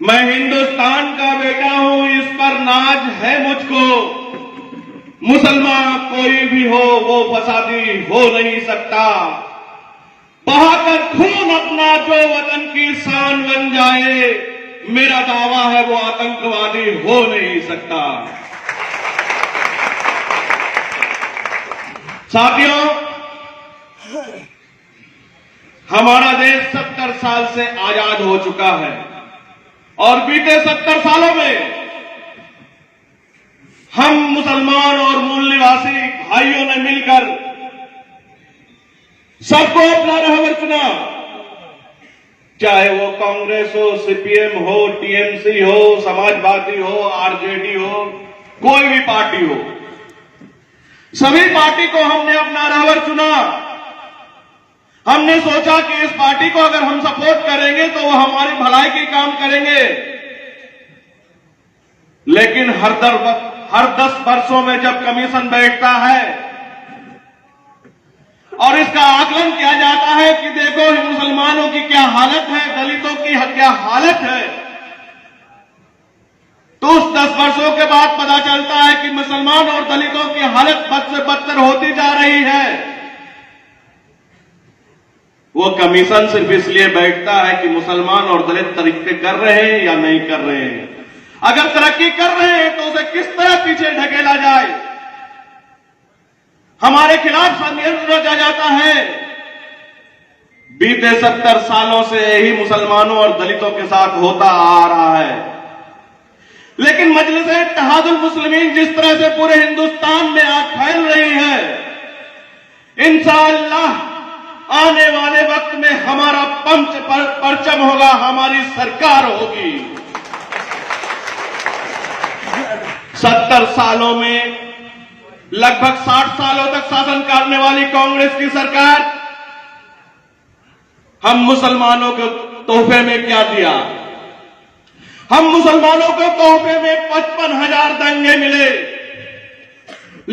मैं हिंदुस्तान का बेटा हूं, इस पर नाज है मुझको। मुसलमान कोई भी हो वो फसादी हो नहीं सकता। बहाकर खून अपना जो वतन की शान बन जाए, मेरा दावा है वो आतंकवादी हो नहीं सकता। साथियों, हमारा देश 70 साल से आजाद हो चुका है और बीते 70 सालों में हम मुसलमान और मूल निवासी भाइयों ने मिलकर सबको अपना रहबर चुना। चाहे वो कांग्रेस हो, सीपीएम हो, टीएमसी हो, समाजवादी हो, आरजेडी हो, कोई भी पार्टी हो, सभी पार्टी को हमने अपना रहबर चुना। हमने सोचा कि इस पार्टी को अगर हम सपोर्ट करेंगे तो वो हमारी भलाई के काम करेंगे। लेकिन हर 10 वर्षों में जब कमीशन बैठता है और इसका आकलन किया जाता है कि देखो मुसलमानों की क्या हालत है, दलितों की क्या हालत है, तो उस 10 वर्षों के बाद पता चलता है कि मुसलमान और दलितों की हालत बद से बदतर होती जा रही है। वो कमीशन सिर्फ इसलिए बैठता है कि मुसलमान और दलित तरक्की कर रहे हैं या नहीं कर रहे हैं। अगर तरक्की कर रहे हैं तो उसे किस तरह पीछे ढकेला जाए, हमारे खिलाफ षड्यंत्र रचा जाता है। बीते 70 सालों से यही मुसलमानों और दलितों के साथ होता आ रहा है। लेकिन मजलिस-ए-इत्तेहादुल मुस्लिमीन जिस तरह से पूरे हिंदुस्तान में आज फैल रही है, इंशाअल्लाह आने वाले वक्त में हमारा परचम होगा, हमारी सरकार होगी। 70 सालों में लगभग 60 सालों तक शासन करने वाली कांग्रेस की सरकार हम मुसलमानों को तोहफे में क्या दिया? हम मुसलमानों को तोहफे में 55,000 दंगे मिले,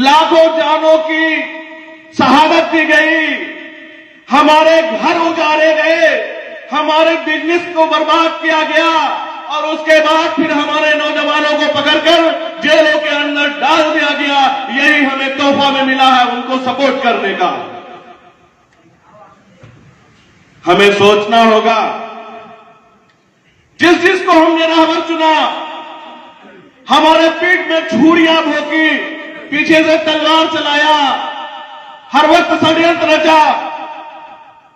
लाखों जानों की शहादत दी गई, हमारे घर उजाड़े गए, हमारे बिजनेस को बर्बाद किया गया और उसके बाद फिर हमारे नौजवानों को पकड़कर जेलों के अंदर डाल दिया गया। यही हमें तोहफा में मिला है उनको सपोर्ट करने का। हमें सोचना होगा, जिस जिसको हमने रहबर चुना, हमारे पीठ में छुरियां भोंकी, पीछे से तलवार चलाया, हर वक्त षड्यंत्र रचा।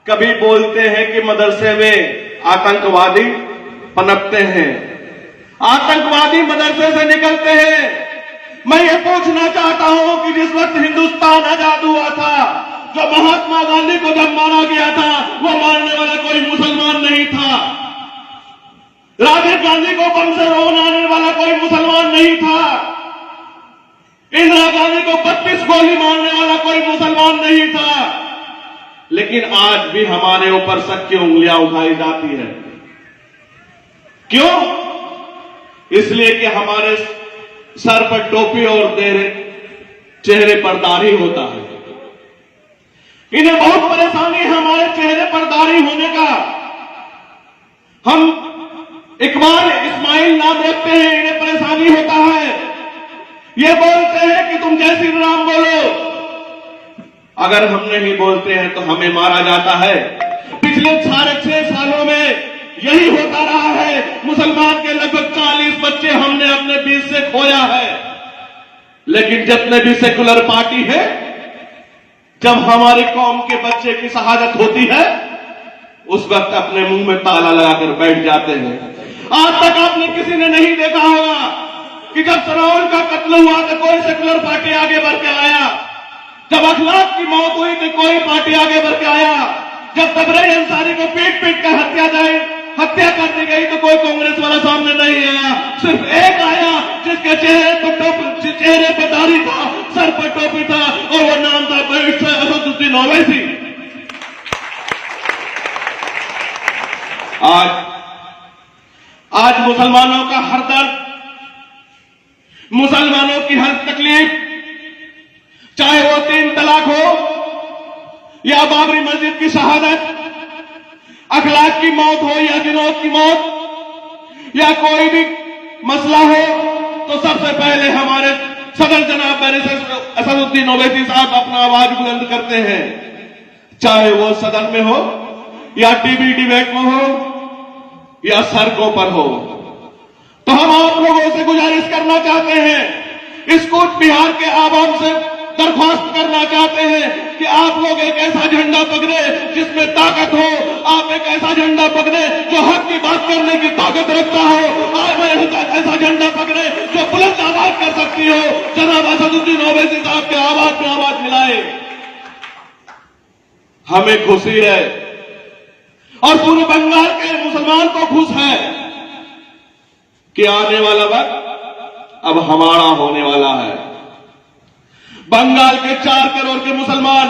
कभी बोलते हैं कि मदरसे में आतंकवादी पनपते हैं, आतंकवादी मदरसे से निकलते हैं। मैं ये पूछना चाहता हूं कि जिस वक्त हिंदुस्तान आजाद हुआ था, जो महात्मा गांधी को जब मारा गया था, वो मारने वाला कोई मुसलमान नहीं था। राजीव गांधी को बम से उड़ाने वाला कोई मुसलमान नहीं था। इंदिरा गांधी को 32 गोली मारने वाला कोई मुसलमान नहीं था। लेकिन आज भी हमारे ऊपर शक की उंगलियां उठाई जाती है। क्यों? इसलिए कि हमारे सर पर टोपी और चेहरे पर दाढ़ी होता है। इन्हें बहुत परेशानी है हमारे चेहरे पर दाढ़ी होने का। हम इकबाल इस्माइल नाम रखते हैं, इन्हें परेशानी होता है। ये बोलते हैं कि तुम जय श्री राम बोलो। अगर हम नहीं बोलते हैं तो हमें मारा जाता है। पिछले 6.5 सालों में यही होता रहा है। मुसलमान के लगभग 40 बच्चे हमने अपने बीच से खोया है। लेकिन जितने भी सेकुलर पार्टी है, जब हमारी कौम के बच्चे की शहादत होती है, उस वक्त अपने मुंह में ताला लगाकर बैठ जाते हैं। आज तक आपने किसी ने नहीं देखा होगा कि जब सराउल का कत्ल हुआ तो कोई सेकुलर पार्टी आगे बढ़ के आया। जब अखलाक की मौत हुई तो कोई पार्टी आगे बढ़ के आया। जब तबरेज़ अंसारी को पीट पीट कर हत्या कर दी गई तो कोई कांग्रेस वाला सामने नहीं आया। सिर्फ एक आया जिसके चेहरे पर दाढ़ी था, सर पर टोपी था, और वो नाम था बैरिस्टर असदुद्दीन ओवैसी। आज मुसलमानों का हर दर्द, मुसलमानों की हर तकलीफ, चाहे वो 3 तलाक हो या बाबरी मस्जिद की शहादत, अखलाक की मौत हो या जिनोद की मौत, या कोई भी मसला हो तो सबसे पहले हमारे सदर जनाब बैरिस्टर असदुद्दीन ओवैसी साहब अपना आवाज बुलंद करते हैं, चाहे वो सदन में हो या टीवी डिबेट में हो या सड़कों पर हो। तो हम आप लोगों से गुजारिश करना चाहते हैं, इस कूच बिहार के आवाम से दरख्वास्त करना चाहते हैं कि आप लोग एक ऐसा झंडा पकड़े जिसमें ताकत हो, आप एक ऐसा झंडा पकड़े जो हक की बात करने की ताकत रखता हो, आप ऐसा झंडा पकड़े जो बुलंद आवाज कर सकती हो। जनाब असदुद्दीन ओवैसी साहब के आवाज में आवाज मिलाए। हमें खुशी है और पूरे बंगाल के मुसलमान को खुश है कि आने वाला वक्त अब हमारा होने वाला है। बंगाल के 4 करोड़ के मुसलमान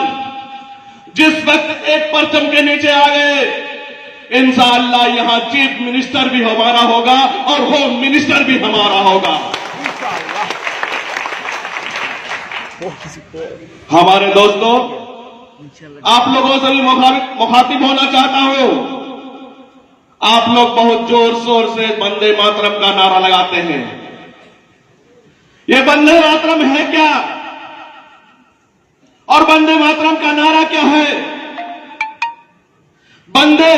जिस वक्त एक परचम के नीचे आ गए, इंशाअल्लाह यहां चीफ मिनिस्टर भी हमारा होगा और होम मिनिस्टर भी हमारा होगा। हमारे दोस्तों, आप लोगों से भी मुखातिब होना चाहता हूं। आप लोग बहुत जोर शोर से वंदे मातरम का नारा लगाते हैं। ये वंदे मातरम है क्या और वंदे मातरम का नारा क्या है? वंदे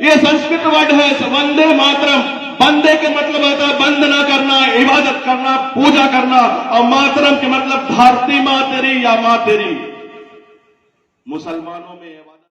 ये संस्कृत वर्ड है, वंदे मातरम। वंदे के मतलब होता है वंदना करना, इबादत करना, पूजा करना, और मातरम के मतलब धरती माँ तेरी या माँ तेरी। मुसलमानों में